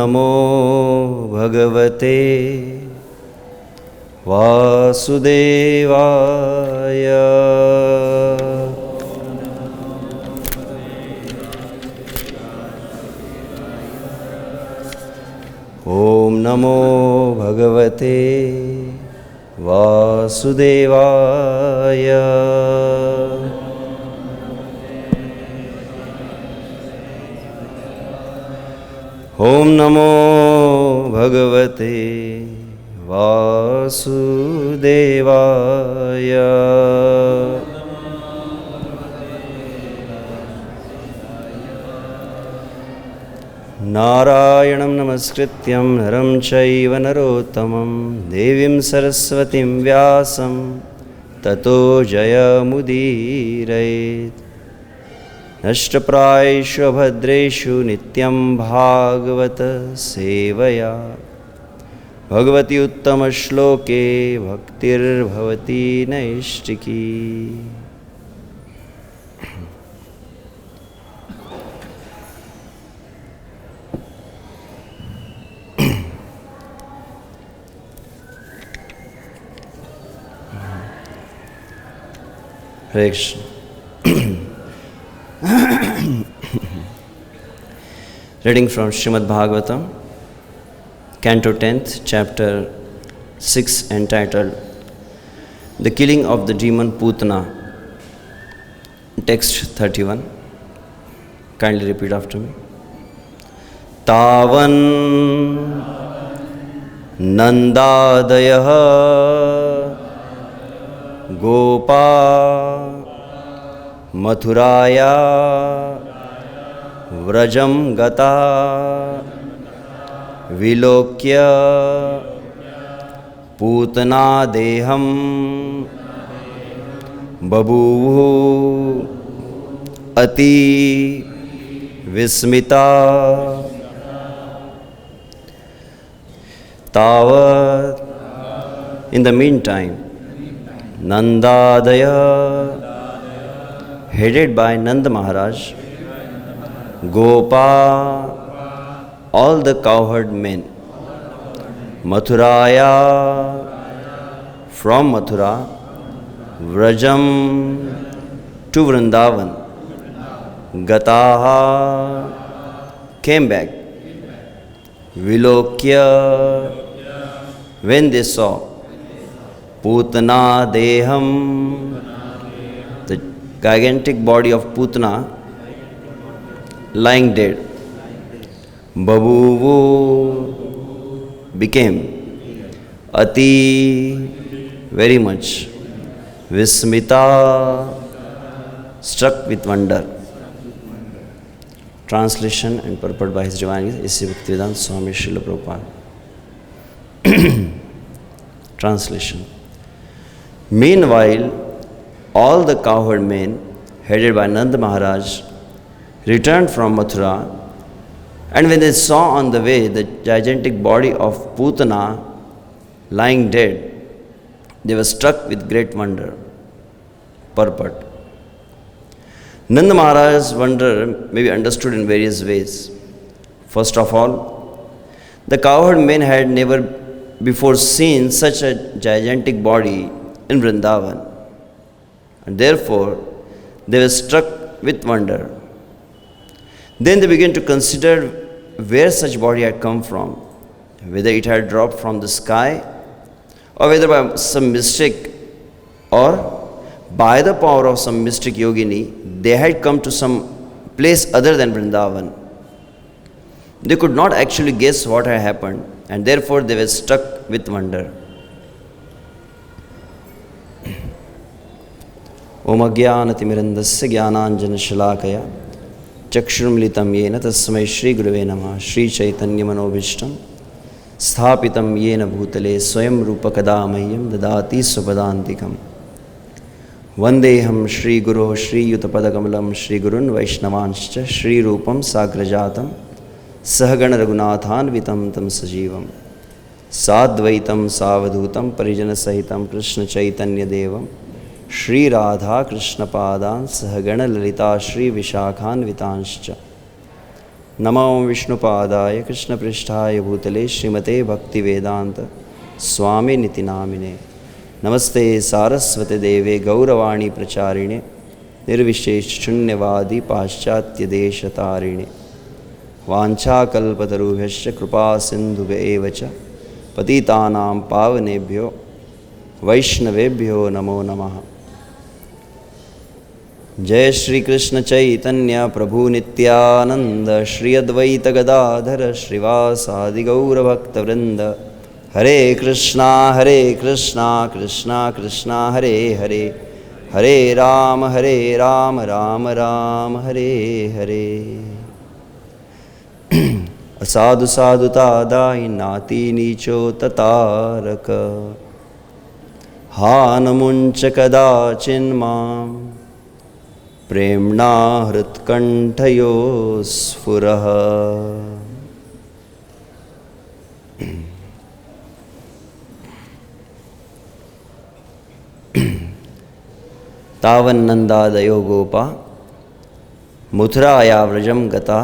नमो भगवते वासुदेवाय। ॐ नमो भगवते वासुदेवाय। ॐ नमो भगवते वासुदेवाय। नारायणं नमस्कृत्यं नरं चैव नरोत्तमं देवीं सरस्वतीं व्यासं ततो जयमुदीरयेत्। नष्टप्रायेषु भद्रेषु नित्यं भागवत सेवया Bhagwati उत्तमश्लोके भक्तिर्भवती नैष्टिकी। Hare Krishna. Reading from Srimad Bhagavatam, Canto 10th, Chapter 6, entitled The Killing of the Demon Putana. Text 31. Kindly repeat after me. Tavan Nandadayah Gopa Mathuraya Vrajam Gata Vilokya Putana Deham Babuhu Ati Vismita Tavat. In the meantime, Nandadaya, headed by Nanda Maharaj, Gopa, all the cowherd men, Mathuraya, from Mathura, Vrajam, to Vrindavan, Gataha, came back, Vilokya, when they saw Putana Deham, the gigantic body of Putana lying dead. Babuvu, became. Ati, very much. Vismita, struck with wonder. Translation and purport by His Divine A.C. Bhaktivedanta Swami Srila Prabhupada. Translation. Meanwhile, all the cowherd men, headed by Nanda Maharaj, returned from Mathura, and when they saw on the way the gigantic body of Putana lying dead, they were struck with great wonder. Purport. Nanda Maharaj's wonder may be understood in various ways. First of all, the cowherd men had never before seen such a gigantic body in Vrindavan, and therefore they were struck with wonder. Then they began to consider where such body had come from, whether it had dropped from the sky, or whether by some mistake or by the power of some mystic yogini they had come to some place other than Vrindavan. They could not actually guess what had happened, and therefore they were struck with wonder. Om Ajnanatimirandasya Jnananjanashalakaya Chakshurmilitam Yena Tasmai Shri Gurave Namah Shri Chaitanya Manobhishtam Sthapitam Yena Bhutale Swayam Rupa Kadamayyam Dadati Swapadantikam Vandeham Shri Guru Shri Yutapadakamlam Shri Gurun Vaishnavanscha Shri Rupam Sagrajatam Sahagana Raghunathan Vitam Tam Sajivam Sadvaitam Savadhutam Parijana Sahitam Krishna Chaitanya Devam Shri Radha Krishna Padan Sahagana Lalita Shri Vishakhan Vitanscha नमो विष्णुपादाय कृष्णपृष्ठाय भूतले श्रीमते भक्तिवेदांत स्वामिनिति नामिने। नमस्ते सारस्वते देवे गौरवाणी प्रचारिणे निर्विशेष शून्यवादी पाश्चात्यदेशतारिणे। वाञ्छाकल्पतरुभ्यश्च कृपा सिन्धुभ्येव च पतितानां पावनेभ्यो वैष्णवेभ्यो नमो नमः। जय श्री कृष्ण चैतन्य प्रभु नित्यानंद श्री अद्वैत गदाधर श्रीवासादि गौरभक्तवृंद। हरे कृष्णा कृष्णा कृष्णा हरे हरे, हरे राम राम राम हरे हरे। असाधु साधुता दाई नाति नीचो ततारक, हा नमुंच कदाचिन्मां प्रेम्णा हृत्कण्ठयो स्फुरः। तावन्नन्दादयो गोपा मथुराया व्रजं गता,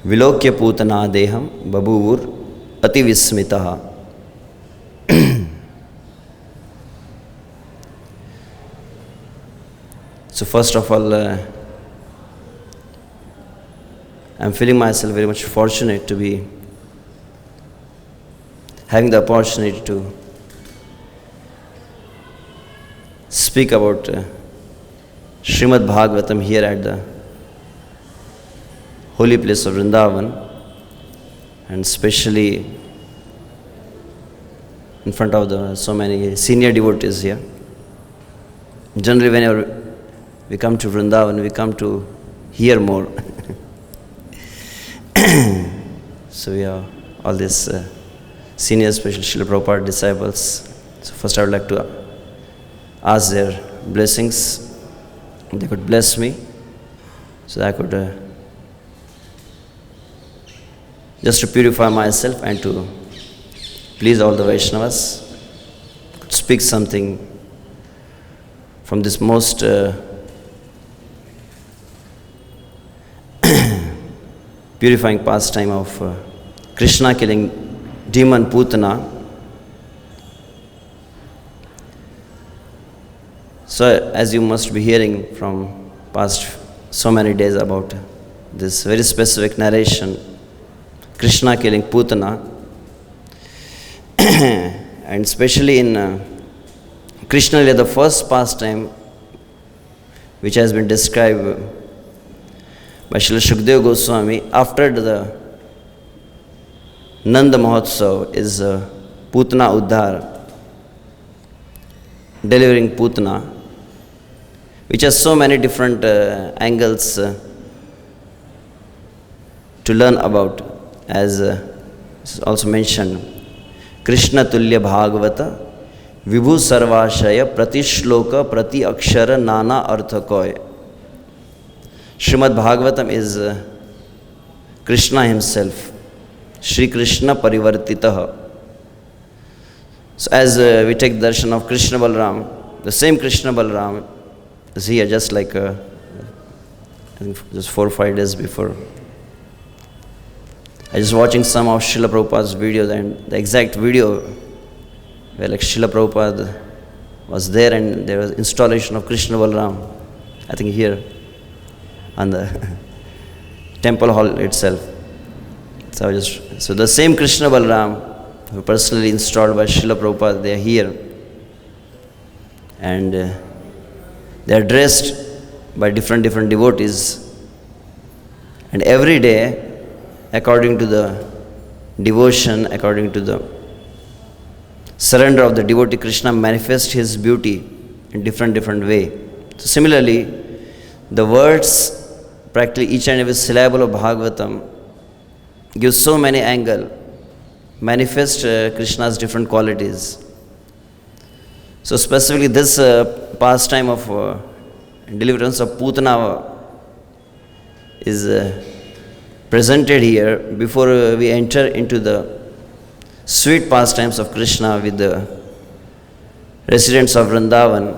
विलोक्य पूतना देहं बभूवुर् अति विस्मितः। So first of all, I'm feeling myself very much fortunate to be having the opportunity to speak about Srimad Bhagavatam here at the holy place of Vrindavan, and especially in front of so many senior devotees here. Generally, whenever we come to Vrindavan, we come to hear more. So we have all these senior, special Srila Prabhupada disciples. So first I would like to ask their blessings. They could bless me so that I could just to purify myself and to please all the Vaishnavas, could speak something from this most purifying pastime of Krishna killing demon Putana. So as you must be hearing from past so many days about this very specific narration, Krishna killing Putana, and especially in Krishna Lila, the first pastime which has been described by Srila Shukdev Goswami after the Nanda Mahotsav is Putana Uddhar, delivering Putana, which has so many different angles to learn about, as is also mentioned. Krishna Tulya Bhagavata Vibhu Sarvashaya Pratishloka Prati Akshara Nana Arthakoy. Srimad Bhagavatam is Krishna himself, Shri Krishna Parivartitaha. So as we take darshan of Krishna Balram, the same Krishna Balram is here just like I think just 4 or 5 days before. I was watching some of Srila Prabhupada's videos, and the exact video where like Srila Prabhupada was there and there was installation of Krishna Balram, I think here on the temple hall itself. So the same Krishna Balram who personally installed by Srila Prabhupada, they are here, and they are dressed by different devotees, and every day according to the devotion, according to the surrender of the devotee, Krishna manifests his beauty in different way. So similarly, the words, practically each and every syllable of Bhagavatam gives so many angles, manifest Krishna's different qualities. So specifically this pastime of deliverance of Putana is presented here before we enter into the sweet pastimes of Krishna with the residents of Vrindavan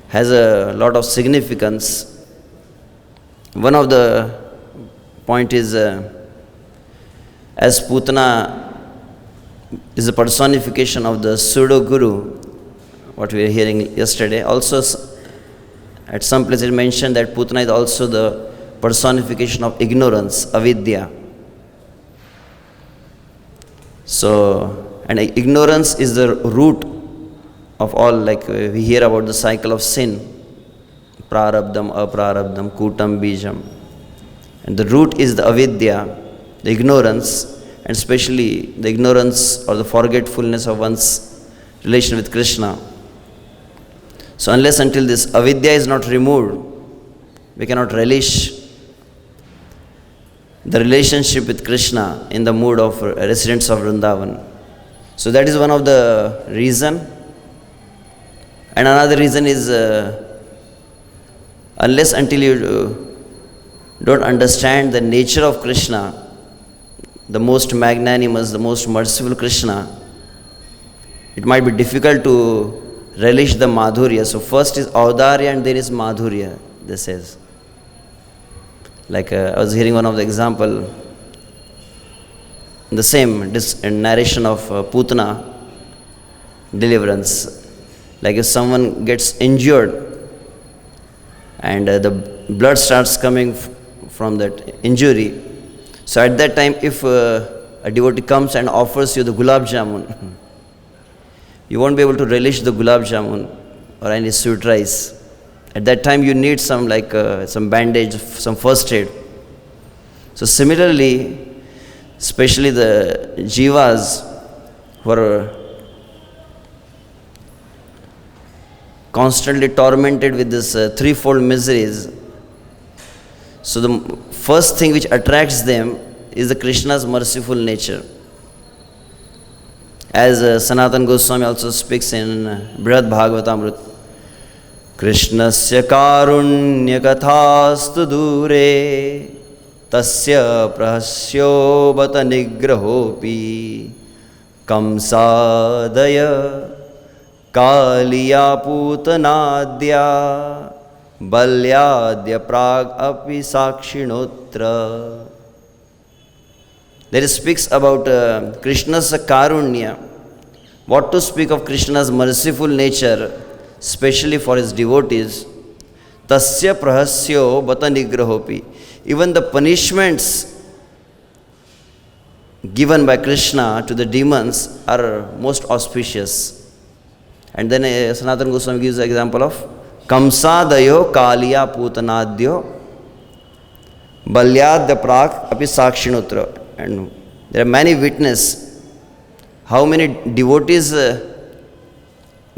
has a lot of significance. One of the point is as Putana is a personification of the pseudo guru, what we were hearing yesterday. Also, at some place it mentioned that Putana is also the personification of ignorance, avidya. So, and ignorance is the root of all, like we hear about the cycle of sin, prarabdham, aprarabdham, kutam, bijam. And the root is the avidya, the ignorance, and especially the ignorance or the forgetfulness of one's relation with Krishna. So unless until this avidya is not removed, we cannot relish the relationship with Krishna in the mood of residents of Vrindavan. So that is one of the reason. And another reason is unless until you don't understand the nature of Krishna, the most magnanimous, the most merciful Krishna, it might be difficult to relish the madhurya. So first is audarya and there is madhurya, they says. Like I was hearing one of the example, the same narration of Putana deliverance. Like if someone gets injured and the blood starts coming from that injury, so at that time if a devotee comes and offers you the gulab jamun, you won't be able to relish the gulab jamun or any sweet rice. At that time you need some some bandage, some first aid. So similarly, especially the jivas who are constantly tormented with this threefold miseries. So the first thing which attracts them is the Krishna's merciful nature. As Sanatana Goswami also speaks in Brihad Bhagavatamrita, Krishnasya karunya kathastu dure tasya prahasyo bata nigrahopi kamsadaya kaliya putanadya balyadya prag api sakshinotra. There speaks about Krishna's karunya. What to speak of Krishna's merciful nature, especially for his devotees. Tasya prahasyo bata nigrahopi. Even the punishments given by Krishna to the demons are most auspicious. And then Sanatana Goswami gives the example of Kamsadayo Kaliya Putanadyo Balyadya Prak Api Sakshinotra. And there are many witnesses how many devotees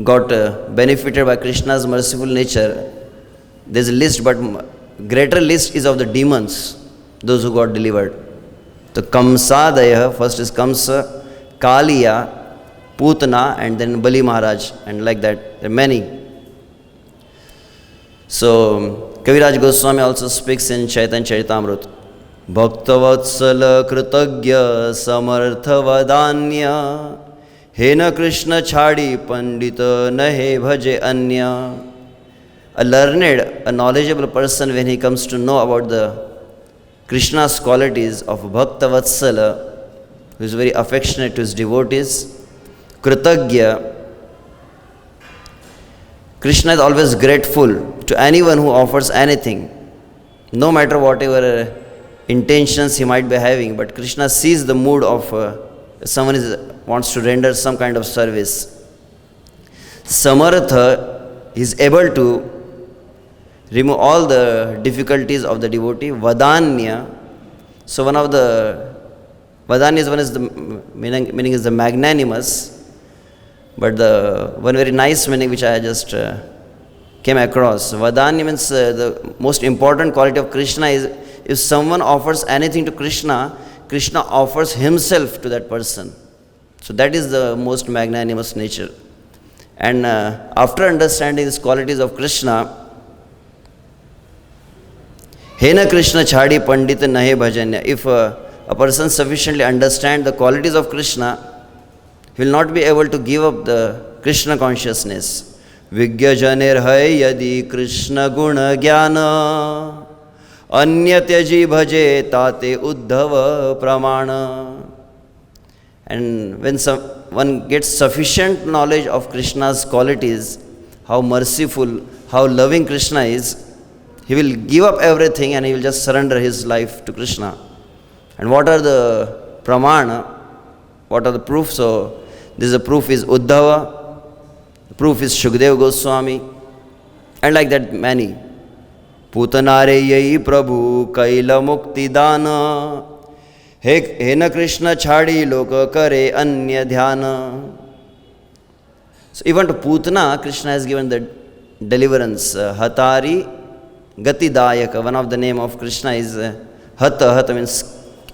got benefited by Krishna's merciful nature. There's a list, but greater list is of the demons, those who got delivered. The Kamsadaya, first is Kamsa, Kaliya, Putana, and then Bali Maharaj, and like that. There are many. So, Kaviraj Goswami also speaks in Chaitanya Charitamrita. Bhaktavatsala Kritagya Samarthavadanya Hena Krishna Chadi Pandita Nahe Bhaje Anya. A learned, a knowledgeable person, when he comes to know about the Krishna's qualities of Bhaktavatsala, who is very affectionate to his devotees, Kritagya, Krishna is always grateful to anyone who offers anything, no matter whatever intentions he might be having, but Krishna sees the mood of someone wants to render some kind of service. Samartha is able to remove all the difficulties of the devotee. Vadanya, so one of the Vadanya one is the meaning is the magnanimous, but the one very nice meaning which I just came across. Vadanya means the most important quality of Krishna is if someone offers anything to Krishna, Krishna offers himself to that person. So that is the most magnanimous nature. And after understanding these qualities of Krishna, Hena Krishna Chadi Pandita Nahe Bhajanya. If a person sufficiently understands the qualities of Krishna, he will not be able to give up the Krishna consciousness. Vigyajanir hai yadi Krishna guna jnana anya tyaji bhaje tate uddhava pramana. And when one gets sufficient knowledge of Krishna's qualities, how merciful, how loving Krishna is, he will give up everything and he will just surrender his life to Krishna. And what are the pramana? What are the proofs? So, this proof is Uddhava, the proof is Shukdev Goswami, and like that many. Putanare yai prabhu kaila mukti dana हे न कृष्ण छाड़ी लोक करे अन्य ध्यान. So even to Putana, Krishna has given the deliverance. Hatari Gati Dayaka. One of the name of Krishna is Hata. Hata means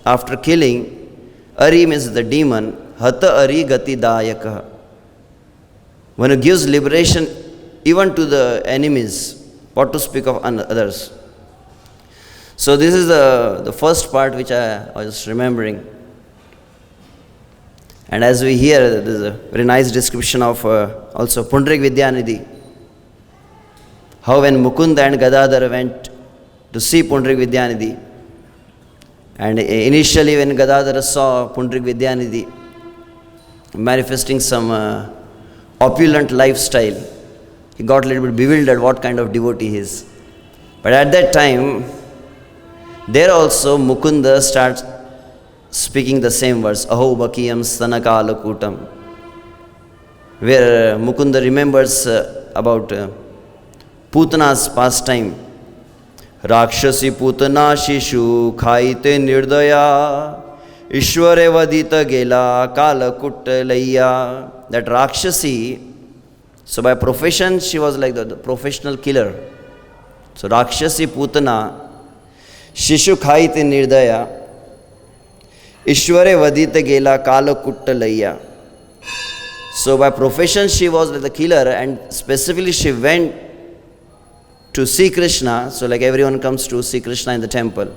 after killing. Ari means the demon. Hata Ari Gati Dayaka. When he gives liberation even to the enemies, what to speak of others. So this is the first part which I was remembering. And as we hear, there is a very nice description of also Pundarik Vidyanidhi. How when Mukunda and Gadadhar went to see Pundarik Vidyanidhi, and initially when Gadadhar saw Pundarik Vidyanidhi manifesting some opulent lifestyle, he got a little bit bewildered what kind of devotee he is. But at that time, there also Mukunda starts speaking the same words, Aho Bakiyam Stanakala Kutam, where Mukunda remembers about Putana's pastime. Rakshasi Putana Shishu Khaite Nirdaya Ishware Vadita Gela Kala Kuttalaya. That Rakshasi, so by profession she was like the professional killer. So Rakshasi Putana Shishu Khaite Nirdaya Ishware Vadita Gela Kala Kuttalaya. So by profession she was like the killer, and specifically she went to see Krishna. So like everyone comes to see Krishna in the temple.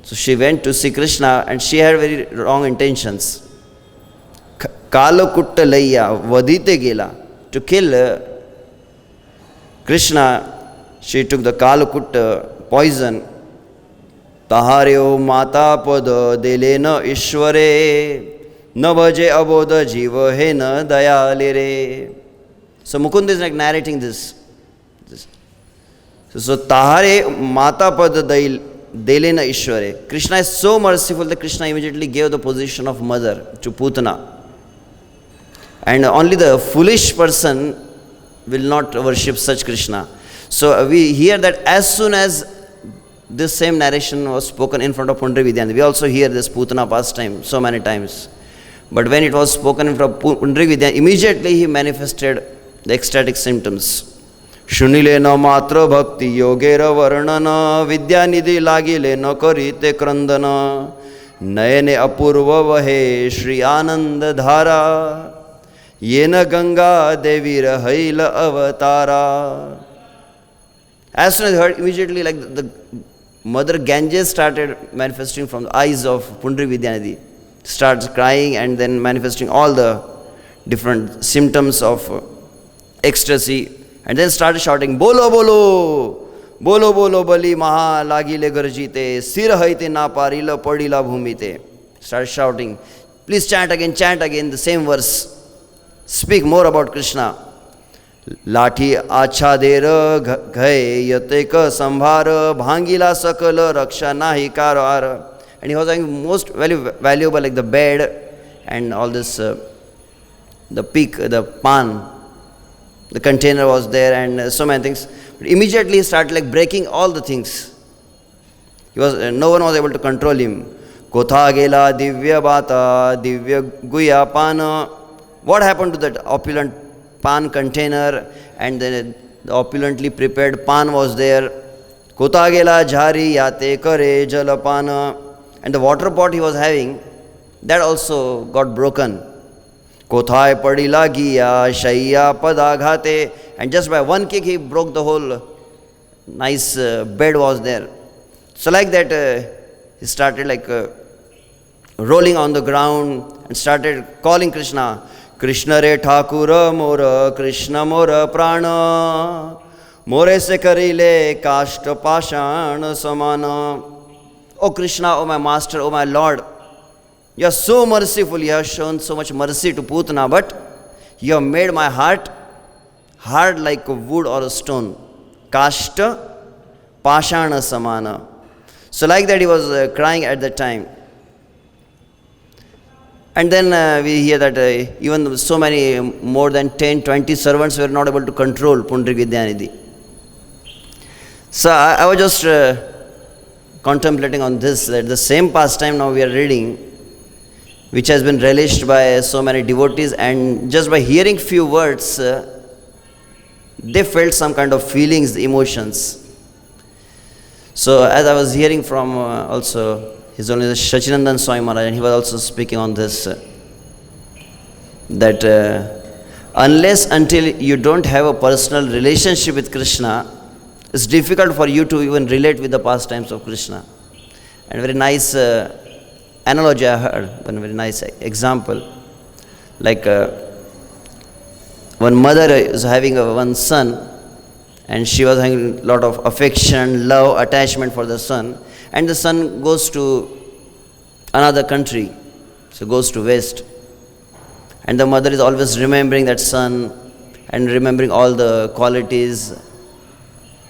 So she went to see Krishna and she had very wrong intentions. Kala Kuttalaya Vadite Gela. To kill Krishna, she took the Kala Kutta poison. Tahareo mata pada delena ishware na bhaje aboda jiva he na dayale re. So Mukunda is like narrating this. So Tahare mata pada delena ishware. Krishna is so merciful that Krishna immediately gave the position of mother to Putana. And only the foolish person will not worship such Krishna. So we hear that as soon as this same narration was spoken in front of Pundarik Vidyanidhi. We also hear this Putana pastime so many times. But when it was spoken in front of Pundarik Vidyanidhi, immediately he manifested the ecstatic symptoms. Shunile na matra bhakti yogera varnana Vidyanidhi lagile na karite krandana Nayane apurva vahe Shri Ananda dhara Yena Ganga Devi Rahaila avatara. As soon as he heard, immediately like the Mother Ganges started manifesting from the eyes of Pundarik Vidyanidhi. Starts crying and then manifesting all the different symptoms of ecstasy. And then started shouting, Bolo Bolo! Bolo Bolo Bali Maha Lagile Garjite Sir Haite Na Parila Padila Bhumite. Started shouting. Please chant again the same verse. Speak more about Krishna. Lathi achadera ghaye yateka sambhara bhangila sakala raksha nahi karar. And he was having most valuable like the bed and all this, the peak, the pan, the container was there and so many things. But immediately he started like breaking all the things. No one was able to control him. Kotha gela divya bata divya guya pana. What happened to that opulent pan container, and then the opulently prepared pan was there. Kotagela jhari yate kare jalapana. And the water pot he was having, that also got broken. Kothai padila giya shayya padaghate. And just by one kick he broke the whole nice bed was there. So like that he started like rolling on the ground and started calling Krishna. Krishna रे ठाकुर मोर कृष्ण मोर प्राण मोरे से करिले काष्ट पाषाण समान. O Krishna, O my master, O my Lord, you are so merciful, you have shown so much mercy to Putana, but you have made my heart hard like a wood or a stone. Kashta Pashana Samana. So like that he was crying at that time. And then we hear that even so many, more than 10, 20 servants were not able to control Pundrik Vidyanidhi. So I was just contemplating on this, that the same pastime now we are reading, which has been relished by so many devotees, and just by hearing few words, they felt some kind of feelings, emotions. So as I was hearing from also His Holiness Shachinandan Swami Maharaj, and he was also speaking on this, that unless until you don't have a personal relationship with Krishna, it's difficult for you to even relate with the pastimes of Krishna. And a very nice analogy I heard, one very nice example. Like one mother is having one son, and she was having a lot of affection, love, attachment for the son, and the son goes to another country, so goes to West, and the mother is always remembering that son and remembering all the qualities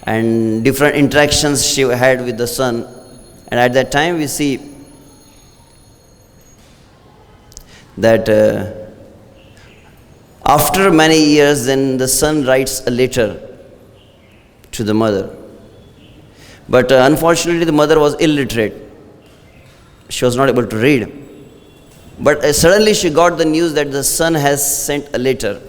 and different interactions she had with the son. And at that time we see that after many years, then the son writes a letter to the mother. But unfortunately the mother was illiterate. She was not able to read. But suddenly she got the news that the son has sent a letter.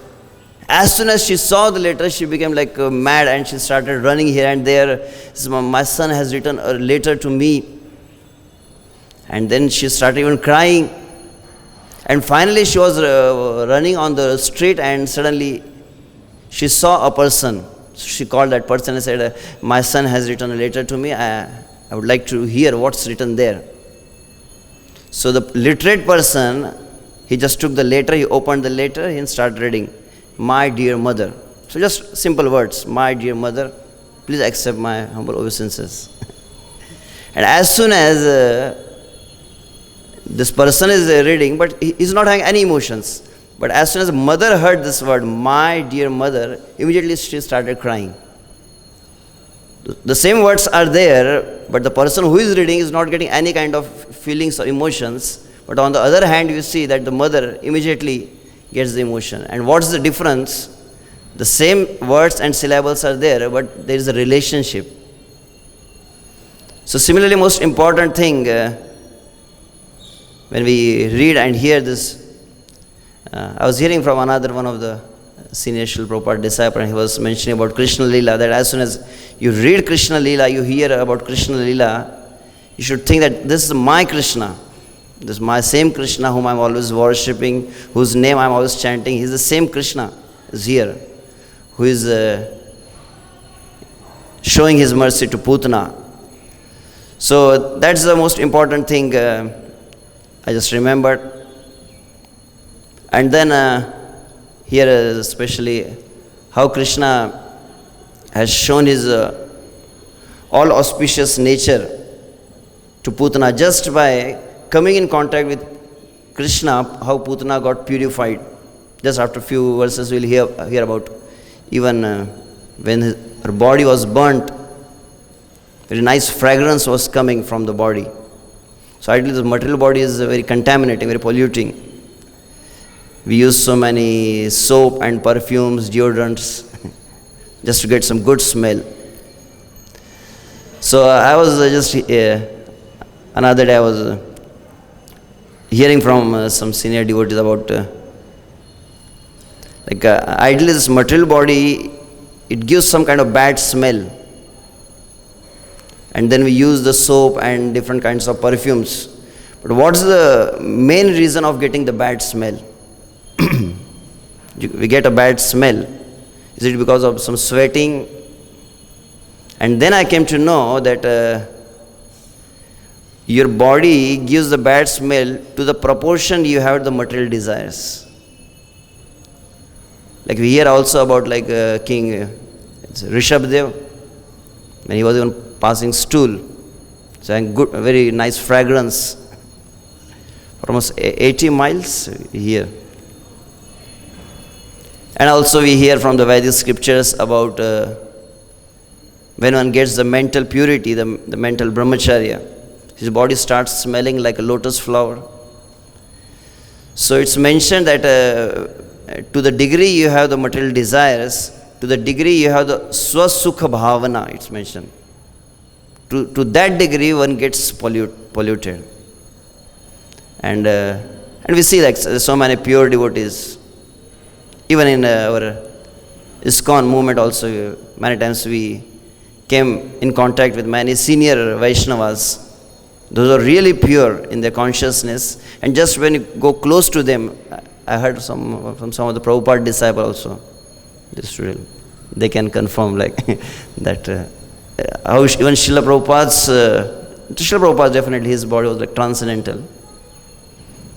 As soon as she saw the letter, she became like mad, and she started running here and there. My son has written a letter to me. And then she started even crying. And finally she was running on the street, and suddenly she saw a person. So she called that person and said, my son has written a letter to me. I would like to hear what's written there. So the literate person, he just took the letter, he opened the letter and started reading. My dear mother. So just simple words. My dear mother, please accept my humble obeisances. And as soon as this person is reading, but he is not having any emotions. But as soon as mother heard this word, my dear mother, immediately she started crying. The same words are there, but the person who is reading is not getting any kind of feelings or emotions. But on the other hand, you see that the mother immediately gets the emotion. And what's the difference? The same words and syllables are there, but there is a relationship. So similarly, most important thing when we read and hear this, I was hearing from another one of the senior Srila Prabhupada disciple, and he was mentioning about Krishna Leela, that as soon as you read Krishna Leela, you hear about Krishna Leela, you should think that this is my Krishna. This is my same Krishna whom I am always worshipping, whose name I am always chanting. He is the same Krishna is here, who is showing his mercy to Putana. So that's the most important thing I just remembered. And then here especially how Krishna has shown his all auspicious nature to Putana just by coming in contact with Krishna, how Putana got purified. Just after a few verses we'll hear about even when her body was burnt, very nice fragrance was coming from the body. So ideally the material body is very contaminating, very polluting. We use so many soap and perfumes, deodorants, just to get some good smell. So I was just, another day I was hearing from some senior devotees about, ideally this material body, it gives some kind of bad smell. And then we use the soap and different kinds of perfumes. But what's the main reason of getting the bad smell? We get a bad smell. Is it because of some sweating? And then I came to know that your body gives the bad smell to the proportion you have the material desires. Like we hear also about like King Rishabdev, when he was even passing stool, so good, very nice fragrance for almost 80 miles here. And also we hear from the Vedic scriptures about when one gets the mental purity, the mental brahmacharya, his body starts smelling like a lotus flower. So it's mentioned that to the degree you have the material desires, to the degree you have the swasukha bhavana, it's mentioned. To that degree one gets polluted. And we see like so many pure devotees. Even in our ISKCON movement also, many times we came in contact with many senior Vaishnavas. Those are really pure in their consciousness. And just when you go close to them, I heard from some of the Prabhupada disciples also, this real, they can confirm like that how even Srila Prabhupada definitely his body was like transcendental.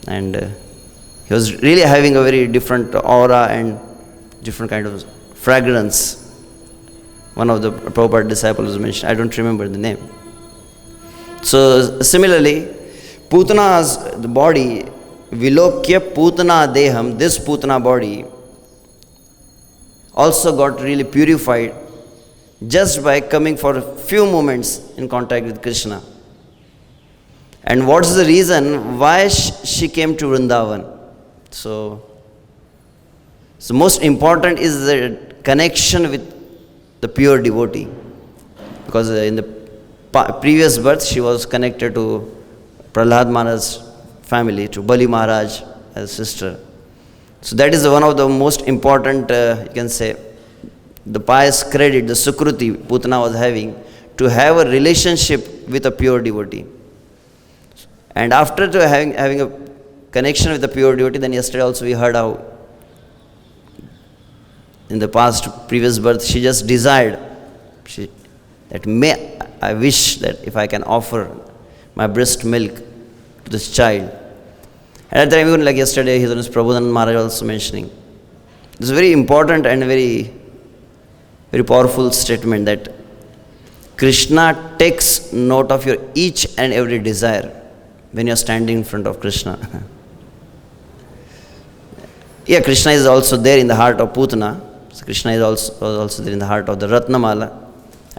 And he was really having a very different aura and different kind of fragrance. One of the Prabhupada disciples mentioned, I don't remember the name. So similarly, Putana's the body, Vilokya Putana Deham, this Putana body also got really purified just by coming for a few moments in contact with Krishna. And what's the reason why she came to Vrindavan? So most important is the connection with the pure devotee. Because in the previous birth she was connected to Prahlad Maharaj's family, to Bali Maharaj as sister. So that is one of the most important, you can say, the pious credit, the Sukruti Putana was having, to have a relationship with a pure devotee. And after having a connection with the pure devotee, then yesterday also we heard how in the previous birth, she just desired I wish that if I can offer my breast milk to this child. And at the time, even like yesterday, His Holiness Prabhupada Maharaj also mentioning. This is very important and very, very powerful statement that Krishna takes note of your each and every desire when you are standing in front of Krishna. Yeah, Krishna is also there in the heart of Putana. So Krishna is also there in the heart of the Ratnamala.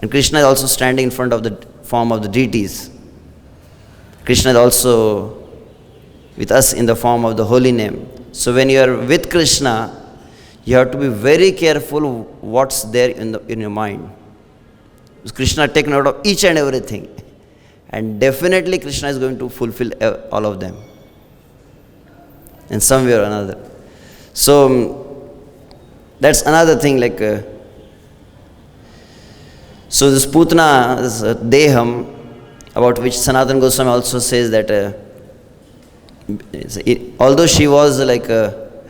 And Krishna is also standing in front of the form of the deities. Krishna is also with us in the form of the holy name. So when you are with Krishna, you have to be very careful what's there in your mind. Because Krishna takes note of each and everything. And definitely Krishna is going to fulfill all of them in some way or another. So that's another thing like, so this Putana, this Deham, about which Sanatana Goswami also says that although she was like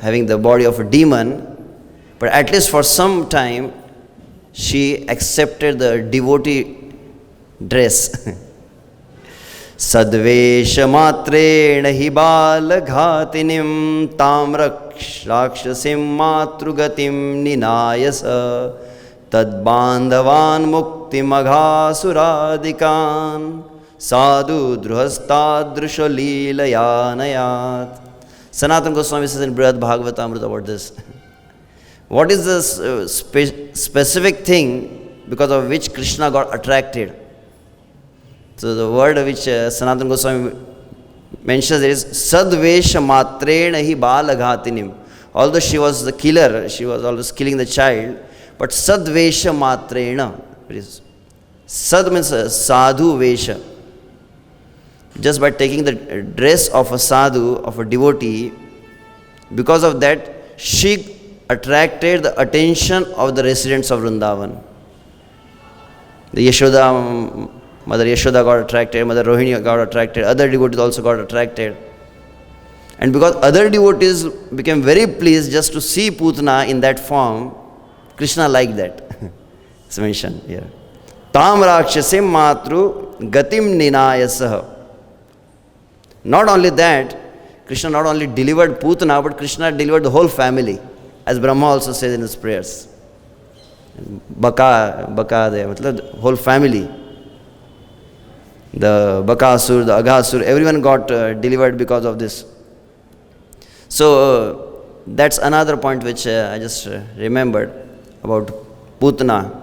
having the body of a demon, but at least for some time she accepted the devotee dress. Sadvesha matreణ hi bala ghatinim tam rakshasim matrugatim ninayasa tad bandhavan mukti maghasuradhikan sadhu druhastadrusha leelayanayat. Sanatana Goswami says in Brihad Bhagavatamrita about this. What is the specific thing because of which Krishna got attracted? So the word which Sanatana Goswami mentions there is Sadvesha matreణ hi bala ghatinim. Although she was the killer, she was always killing the child, but Sadvesha matreణ. Sad means sadhu vesha. Just by taking the dress of a sadhu, of a devotee, because of that, she attracted the attention of the residents of Vrindavan. The Yashoda, Mother Yashoda got attracted, Mother Rohini got attracted, other devotees also got attracted. And because other devotees became very pleased just to see Putana in that form, Krishna liked that. It's mentioned here. Tam rakshasim matru gatim ninayasah. Not only that, Krishna not only delivered Putana, but Krishna delivered the whole family as Brahma also says in his prayers. Baka there, matlab whole family. The Bakasur, the Aghasur, everyone got delivered because of this. So that's another point which I just remembered about Putana.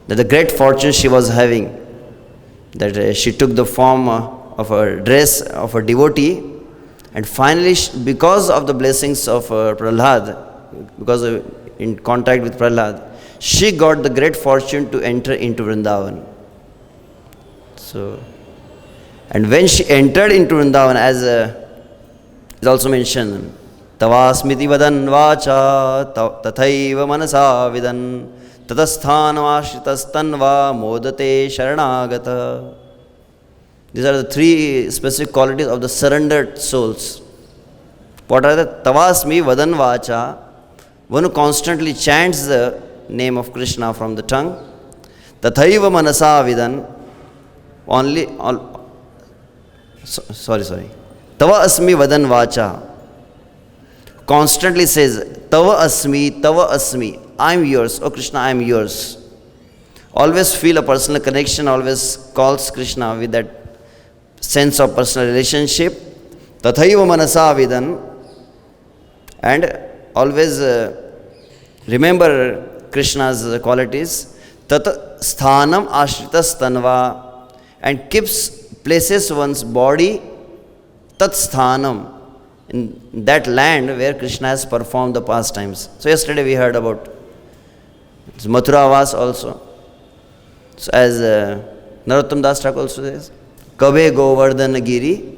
That the great fortune she was having, that she took the form of a dress of a devotee, and finally because of the blessings of Prahlad, because in contact with Prahlad, she got the great fortune to enter into Vrindavan. So, and when she entered into Vrindavan, as is also mentioned, Tavasmiti vadan vacha tathaiva manasa vidan tatasthanvashitastanva modate sharanagata. These are the three specific qualities of the surrendered souls. What are the? Tavasmi vadan vacha, one who constantly chants the name of Krishna from the tongue. Tathaiva manasa vidan, sorry. Tava asmi vadan vacha, constantly says, Tava asmi, I am yours, oh Krishna, I am yours. Always feel a personal connection, always calls Krishna with that sense of personal relationship. Tathaiva manasa vidan, and always remember Krishna's qualities. Tat sthanam ashritas tanva, and places one's body tat sthanam, in that land where Krishna has performed the pastimes. So yesterday we heard about Mathura Vas also. So as Narottam Das Thakur also says, Kabe Govardhan Giri,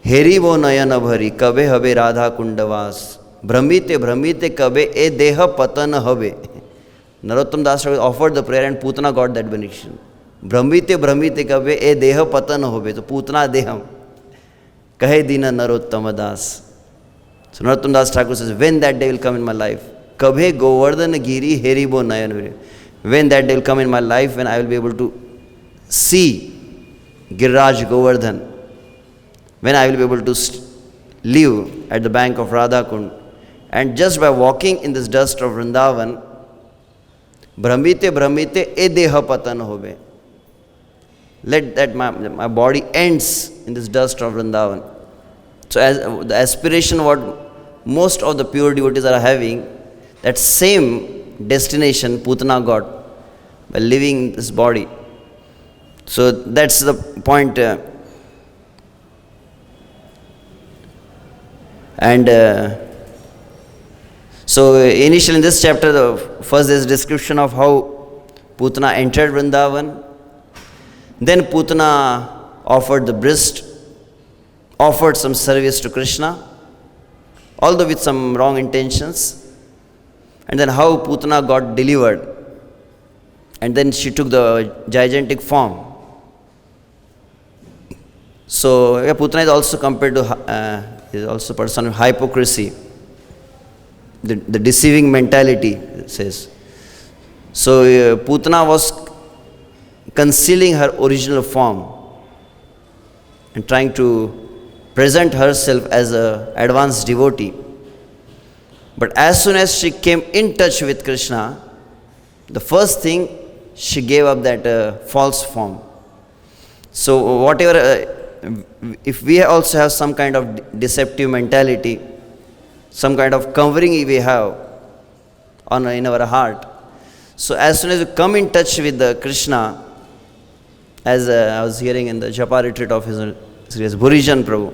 Heri wo nayana bhari, Kabe habe Radha Kundavas, Brahmite Kabe e deha patan habe. Narottam Das Thakur offered the prayer and Putana got that benediction. Brahmite Kabe e deha patan habe. So Putana deham. Kahe dina Narottama Das. So Narottam Das Thakur says, when that day will come in my life, Kabhe Govardhan Giri Heribo Nayan. When that day will come in my life, when I will be able to see Giriraj Govardhan, when I will be able to live at the bank of Radha Kund, and just by walking in this dust of Vrindavan, Brahmite e deha patan hobe. Let that my body ends in this dust of Vrindavan. So as the aspiration what most of the pure devotees are having, that same destination Putana got by living this body. So that's the point. So initially in this chapter, first there is description of how Putana entered Vrindavan. Then Putana offered the breast, offered some service to Krishna, although with some wrong intentions. And then how Putana got delivered. And then she took the gigantic form. So Putana is also compared to, is also a person of hypocrisy, the deceiving mentality, it says. So Putana was concealing her original form and trying to present herself as an advanced devotee. But as soon as she came in touch with Krishna, the first thing, she gave up that false form. So whatever, if we also have some kind of deceptive mentality, some kind of covering we have in our heart, so as soon as you come in touch with the Krishna, as I was hearing in the Japa retreat of His Bhurijan Prabhu,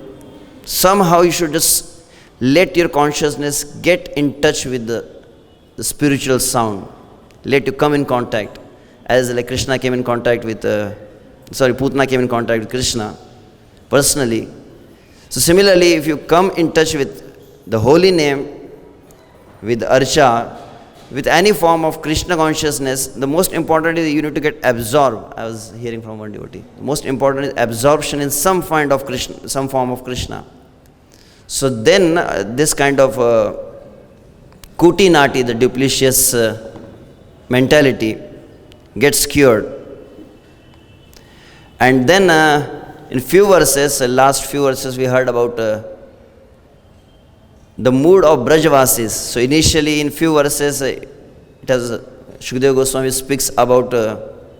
somehow you should just let your consciousness get in touch with the spiritual sound. Let you come in contact. As like Krishna came in contact with, Putana came in contact with Krishna personally. So similarly, if you come in touch with the holy name, with Archa, with any form of Krishna consciousness, the most important is you need to get absorbed. I was hearing from one devotee. The most important is absorption in some form of Krishna. So then this kind of kuti nati, the duplicitous mentality, gets cured. And then in few verses, last few verses we heard about the mood of Brajavasis. So initially in few verses, it has Shukadeva Goswami speaks about,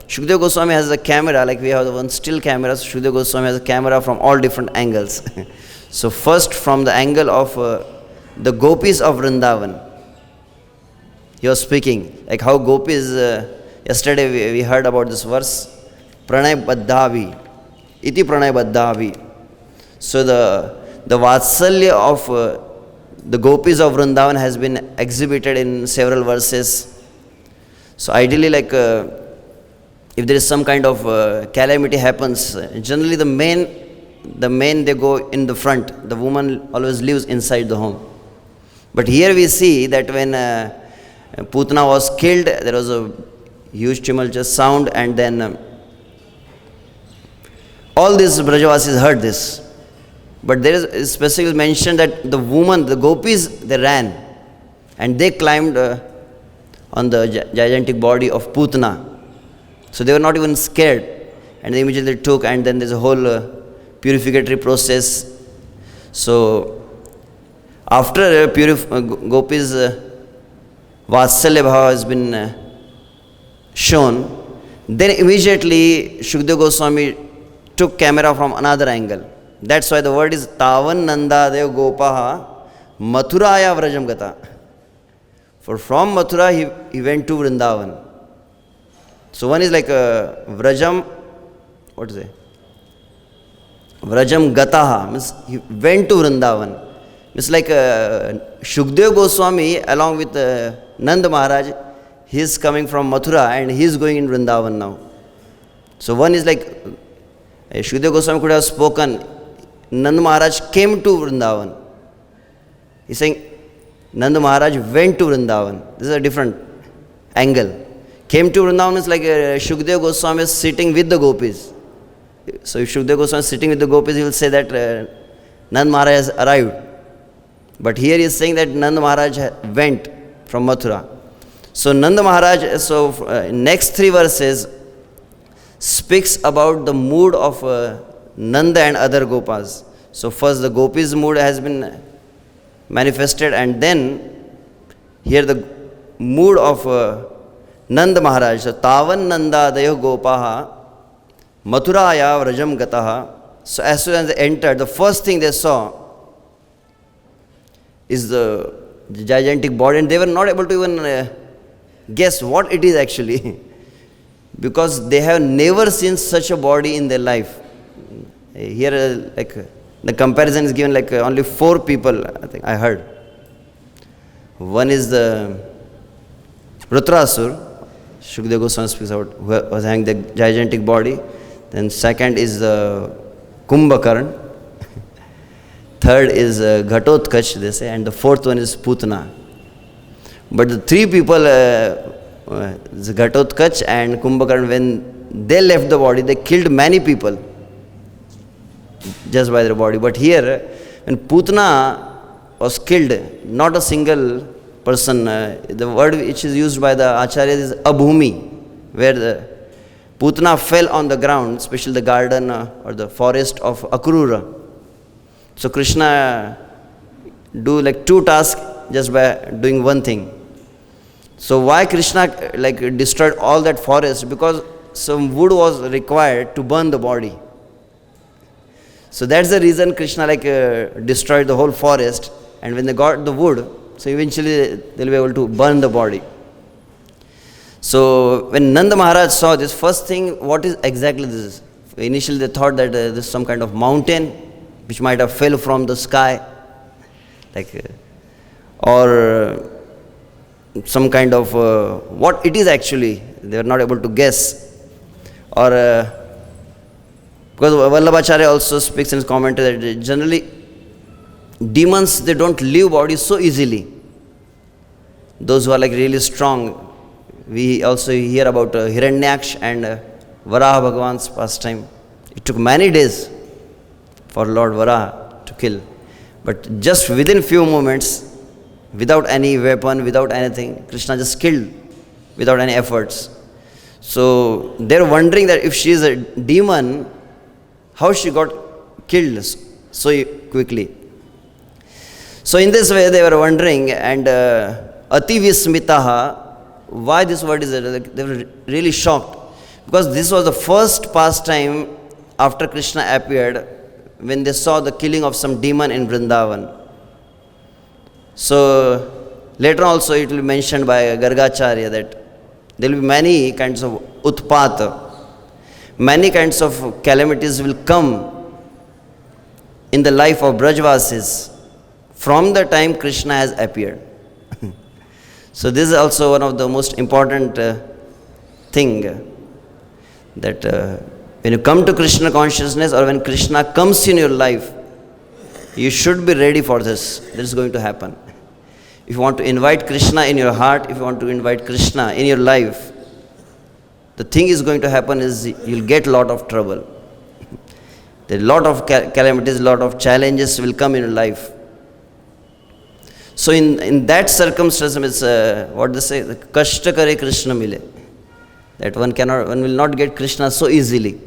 Shukadeva Goswami has a camera, like we have the one still camera, so Shukadeva Goswami has a camera from all different angles. So first from the angle of the gopis of Vrindavan, he was speaking, like how gopis, yesterday we heard about this verse, Pranay Baddhavi, Iti Pranay Baddhavi. So the Vatsalya of the gopis of Vrindavan has been exhibited in several verses. So ideally, like if there is some kind of calamity happens, generally the men they go in the front. The woman always lives inside the home. But here we see that when Putana was killed, there was a huge tumultuous sound, and then all these Brajavasis heard this. But there is specifically mentioned that the woman, the gopis, they ran and they climbed on the gigantic body of Putana. So they were not even scared, and they immediately took, and then there's a whole purificatory process. So after gopis Vatsalya Bhava has been shown, then immediately Shukadeva Goswami took camera from another angle. That's why the word is Tavan Nanda Dev Gopaha Mathuraya Vrajam Gata. For from Mathura he went to Vrindavan. So one is like Vrajam, what is it? Vrajam Gataha, means he went to Vrindavan. It's like Shukadeva Goswami along with Nanda Maharaj, he is coming from Mathura and he is going in Vrindavan now. So one is like Shukadeva Goswami could have spoken, Nanda Maharaj came to Vrindavan. He's saying Nanda Maharaj went to Vrindavan. This is a different angle. Came to Vrindavan is like Shukadeva Goswami is sitting with the gopis. So if Shukadeva Goswami is sitting with the gopis, he will say that Nanda Maharaj has arrived. But here he is saying that Nanda Maharaj went from Mathura. So Nanda Maharaj, next three verses speaks about the mood of Nanda and other gopas. So first the gopis' mood has been manifested, and then here the mood of Nanda Maharaj. So Tavan Nanda Dayo Gopaha Mathuraya Vrajam Gataha. So as soon as they entered, the first thing they saw is the gigantic body, and they were not able to even guess what it is actually, because they have never seen such a body in their life. Here, like the comparison is given, like only 4 people, I think I heard. One is the Rutrasur, Shukadeva Goswami speaks about, who was having the gigantic body. Then second is the Kumbhakarna. Third is Ghatotkach, they say, and the fourth one is Putana. But the 3 people, Ghatotkach and Kumbhakarna, when they left the body, they killed many people just by their body. But here, when Putana was killed, not a single person, the word which is used by the Acharyas is Abhumi, where the Putana fell on the ground, especially the garden or the forest of Akrura. So Krishna do like 2 tasks just by doing one thing. So why Krishna like destroyed all that forest? Because some wood was required to burn the body. So that's the reason Krishna like destroyed the whole forest, and when they got the wood, so eventually they'll be able to burn the body. So when Nanda Maharaj saw this, first thing, what is exactly this? Initially they thought that this is some kind of mountain which might have fell from the sky, like or some kind of what it is actually. They were not able to guess. Or because Vallabhacharya also speaks in his commentary that generally demons, they don't leave bodies so easily. Those who are like really strong. We also hear about Hiranyaksh and Varaha Bhagavan's pastime. It took many days for Lord Varaha to kill. But just within few moments, without any weapon, without anything, Krishna just killed without any efforts. So they're wondering that if she is a demon, how she got killed so quickly. So in this way they were wondering, and ati vismitaha, why this word is there? They were really shocked, because this was the first pastime after Krishna appeared, when they saw the killing of some demon in Vrindavan. So later also it will be mentioned by Gargacharya that there will be many kinds of utpata, many kinds of calamities will come in the life of Brajvasis from the time Krishna has appeared. So this is also one of the most important thing, that when you come to Krishna consciousness, or when Krishna comes in your life, you should be ready for this. This is going to happen. If you want to invite Krishna in your heart, if you want to invite Krishna in your life, the thing is going to happen is you'll get a lot of trouble. There are a lot of calamities, a lot of challenges will come in your life. So in that circumstance, it's what they say, kashta kare Krishna mile. That one will not get Krishna so easily.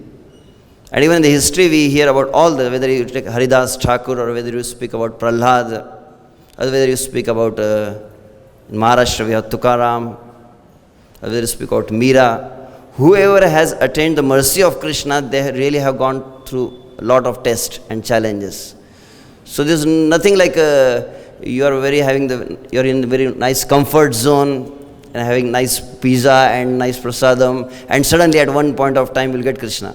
And even in the history we hear about all the, whether you take Haridas Thakur, or whether you speak about Prahlad, or whether you speak about in Maharashtra we have Tukaram, or whether you speak about Meera, whoever has attained the mercy of Krishna, they really have gone through a lot of tests and challenges. So there's nothing like you're in a very nice comfort zone and having nice pizza and nice prasadam, and suddenly at one point of time you'll get Krishna.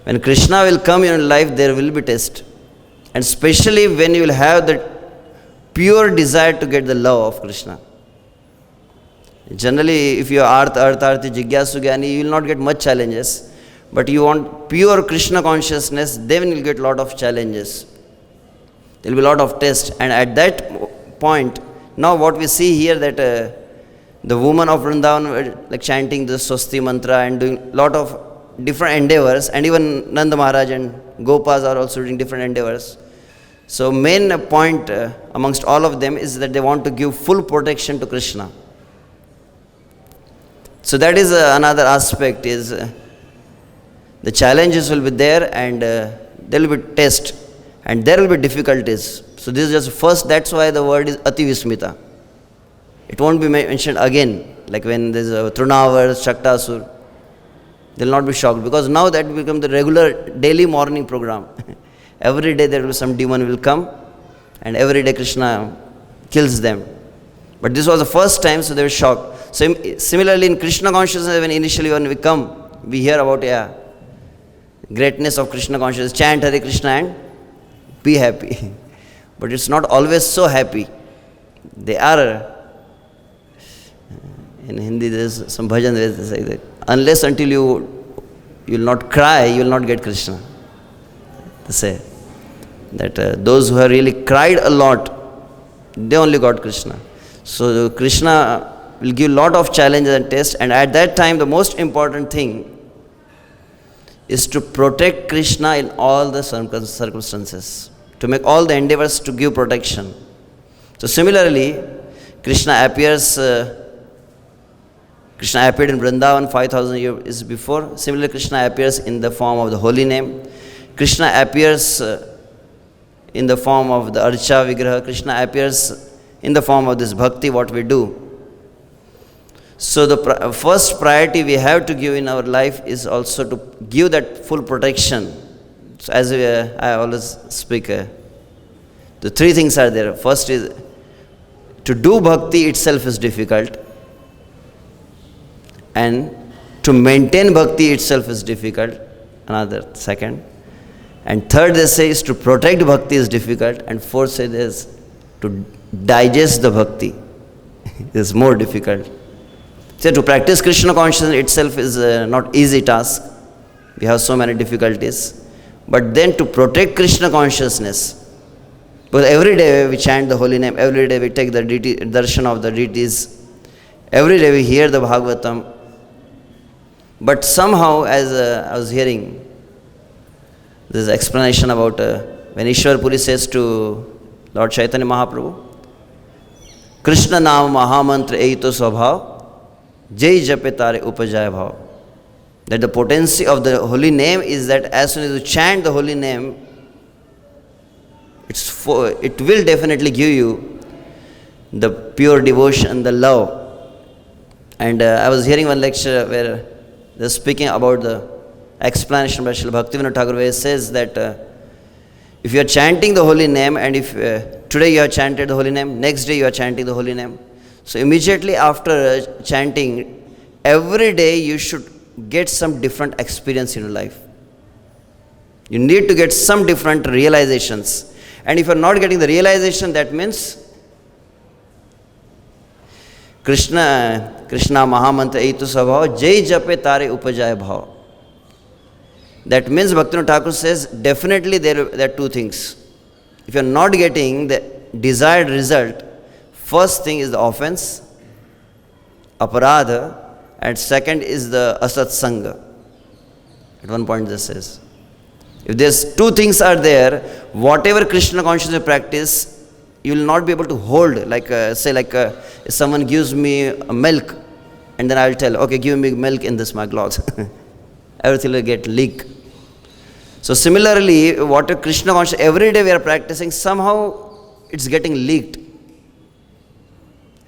When Krishna will come in your life, there will be test. And especially when you will have that pure desire to get the love of Krishna. Generally, if you are arthi, jigyasu gyani, you will not get much challenges. But you want pure Krishna consciousness, then you will get a lot of challenges. There will be a lot of tests. And at that point, now what we see here, that the women of Vrindavan were like chanting the Swasti mantra and doing a lot of different endeavors, and even Nanda Maharaj and Gopas are also doing different endeavors. So main point amongst all of them is that they want to give full protection to Krishna. So that is another aspect, is the challenges will be there, and there will be test, and there will be difficulties. So this is just first, that's why the word is Ati Vismita. It won't be mentioned again, like when there is a Trunavar, Shaktasur. They will not be shocked, because now that will become the regular daily morning program. Every day there will be some demon will come, and every day Krishna kills them. But this was the first time, so they were shocked. So similarly in Krishna consciousness, when initially when we come, we hear about greatness of Krishna consciousness, chant Hare Krishna and be happy. But it's not always so happy. They are, in Hindi there's some bhajan where they say that unless until you will not cry, you will not get Krishna. They say that those who have really cried a lot, they only got Krishna. So Krishna will give a lot of challenges and tests, and at that time the most important thing is to protect Krishna in all the circumstances, to make all the endeavors to give protection. So similarly, Krishna appeared in Vrindavan 5,000 years before. Similarly, Krishna appears in the form of the holy name. Krishna appears in the form of the Archa Vigraha. Krishna appears in the form of this bhakti, what we do. So the first priority we have to give in our life is also to give that full protection. So as I always speak, the three things are there. First is, to do bhakti itself is difficult, and to maintain bhakti itself is difficult, another second. And third, they say, is to protect bhakti is difficult, and fourth say is to digest the bhakti is more difficult. So to practice Krishna consciousness itself is not easy task. We have so many difficulties. But then to protect Krishna consciousness, because every day we chant the holy name, every day we take the darshan of the deities, every day we hear the Bhagavatam. But somehow, as I was hearing, this explanation about when Ishwar Puri says to Lord Chaitanya Mahaprabhu, Krishna Naam Mahamantra Eito Swabhav, Jai Jape Tare Upajaya Bhav. That the potency of the holy name is that as soon as you chant the holy name, It will definitely give you the pure devotion, the love. And I was hearing one lecture where they're speaking about the explanation by Srila Bhaktivinoda Thakur, where it says that if you are chanting the holy name, and if today you have chanted the holy name, next day you are chanting the holy name, so immediately after chanting, every day you should get some different experience in your life. You need to get some different realizations. And if you are not getting the realization, that means Krishna Mahamantra Eitu Sabhav, Jai Jape Tare Upajaya Bhav. That means Bhaktivinoda Thakur says, definitely there are two things. If you are not getting the desired result, first thing is the offense, aparadha, and second is the asat sanga. At one point this says, if there's two things are there, whatever Krishna consciousness practice, you will not be able to hold. Like if someone gives me a milk, and then I will tell, okay, give me milk in this my glass. Everything will get leak. So similarly, what a Krishna consciousness, every day we are practicing, somehow it's getting leaked.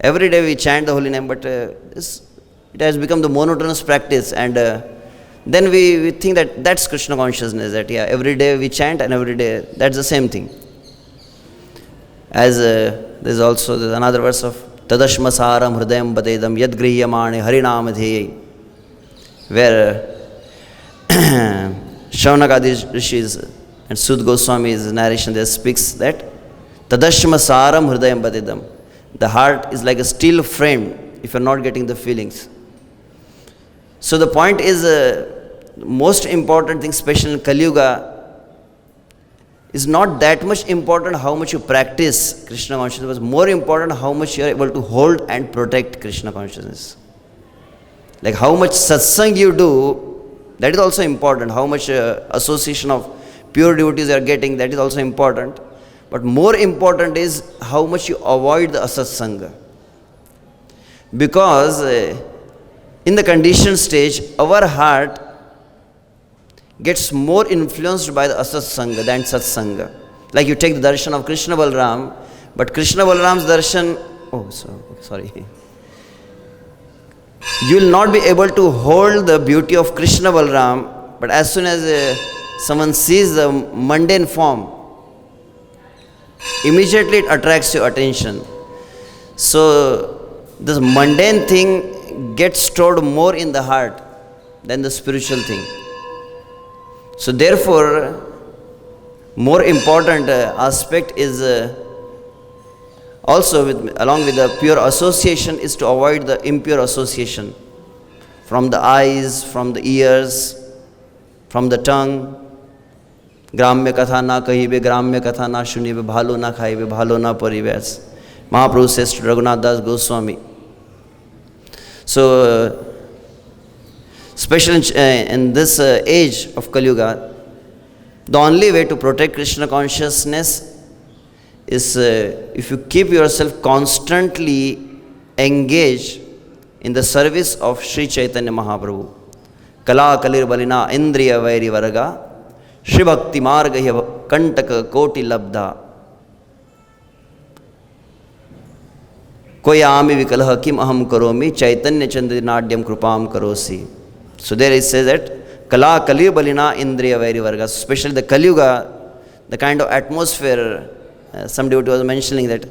Every day we chant the holy name, but it has become the monotonous practice, and then we think that that's Krishna consciousness, that every day we chant and every day, that's the same thing. As there's another verse of Tadashmasaram Hridayam Badedam Yad Grihyamani Harinam Dheyai, where Shaunakadi Rishis and Sud Goswami's narration there speaks that Tadashmasaram Hridayam Badedam. The heart is like a steel frame if you're not getting the feelings. So the point is, most important thing, especially in Kali Yuga, is not that much important how much you practice Krishna consciousness, but more important how much you are able to hold and protect Krishna consciousness. Like how much satsang you do, that is also important. How much association of pure devotees you are getting, that is also important. But more important is how much you avoid the asatsanga. Because in the conditioned stage, our heart gets more influenced by the asatsanga than satsanga. Like you take the darshan of Krishna Balram, but Krishna Balram's darshan, sorry. You will not be able to hold the beauty of Krishna Balram, but as soon as someone sees the mundane form, immediately it attracts your attention. So this mundane thing gets stored more in the heart than the spiritual thing. So therefore, more important aspect is also along with the pure association is to avoid the impure association from the eyes, from the ears, from the tongue. ग्राम्य कथा ना कहिबे, ग्राम्य कथा ना सुनिबे, भालो ना खाइबे, भालो ना परिवेश. Mahaprabhu says to Raghunath Das Goswami. So, especially in this age of Kali Yuga, the only way to protect Krishna consciousness is if you keep yourself constantly engaged in the service of Sri Chaitanya Mahaprabhu. Kala kalir balina indriya vairi varaga Shri Bhakti Margaya Kantaka Koti Labdha Koyami Vikalaha Kim Aham Karomi Chaitanya Chandrinadyam Krupam Karosi. So there it says that Kala Kali Balina Indriya Vairi Varga, especially the Kali Yuga, the kind of atmosphere, some devotee was mentioning that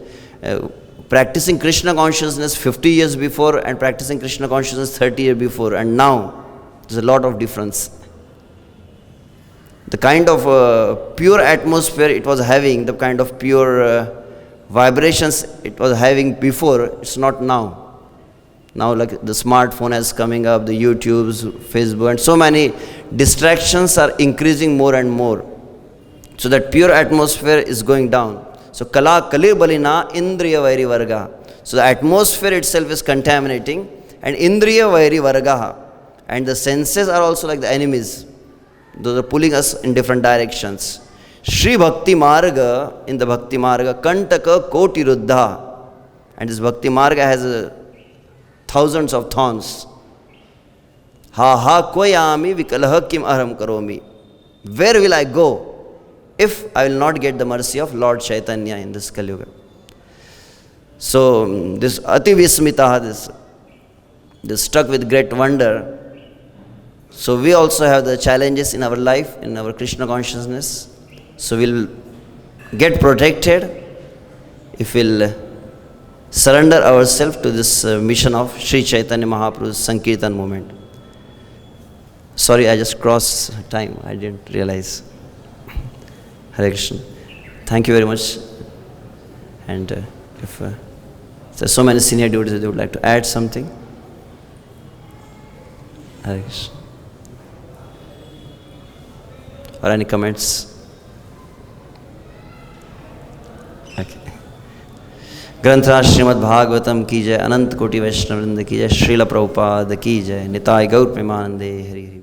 practicing Krishna consciousness 50 years before and practicing Krishna consciousness 30 years before, and now there's a lot of difference. The kind of pure atmosphere it was having, the kind of pure vibrations it was having before, it's not now. Now like the smartphone is coming up, the YouTubes, Facebook, and so many distractions are increasing more and more. So that pure atmosphere is going down. So Kala Kali Balina Indriya Vairi Varga. So the atmosphere itself is contaminating, and Indriya Vairi Varga. And the senses are also like the enemies. Those are pulling us in different directions. Shri Bhakti Marga, in the Bhakti Marga, Kantaka Koti Ruddha. And this Bhakti Marga has thousands of thorns. Ha ha koyami vikalaha kim aram karomi. Where will I go? if I will not get the mercy of Lord Chaitanya in this Kali Yuga. So this Ati Vismita, this struck with great wonder. So we also have the challenges in our life, in our Krishna consciousness. So we'll get protected if we'll surrender ourselves to this mission of Sri Chaitanya Mahaprabhu's Sankirtan movement. Sorry, I just crossed time. I didn't realize. Hare Krishna. Thank you very much. And if there are so many senior devotees that would like to add something. Hare Krishna. Or any comments? Okay. ग्रंथराज Shrimad Bhagavatam की जय, अनंत कोटि वैष्णव वृंद की जय, श्रील प्रभुपाद की जय, निताय गौर प्रेमानंदे हरि हरि।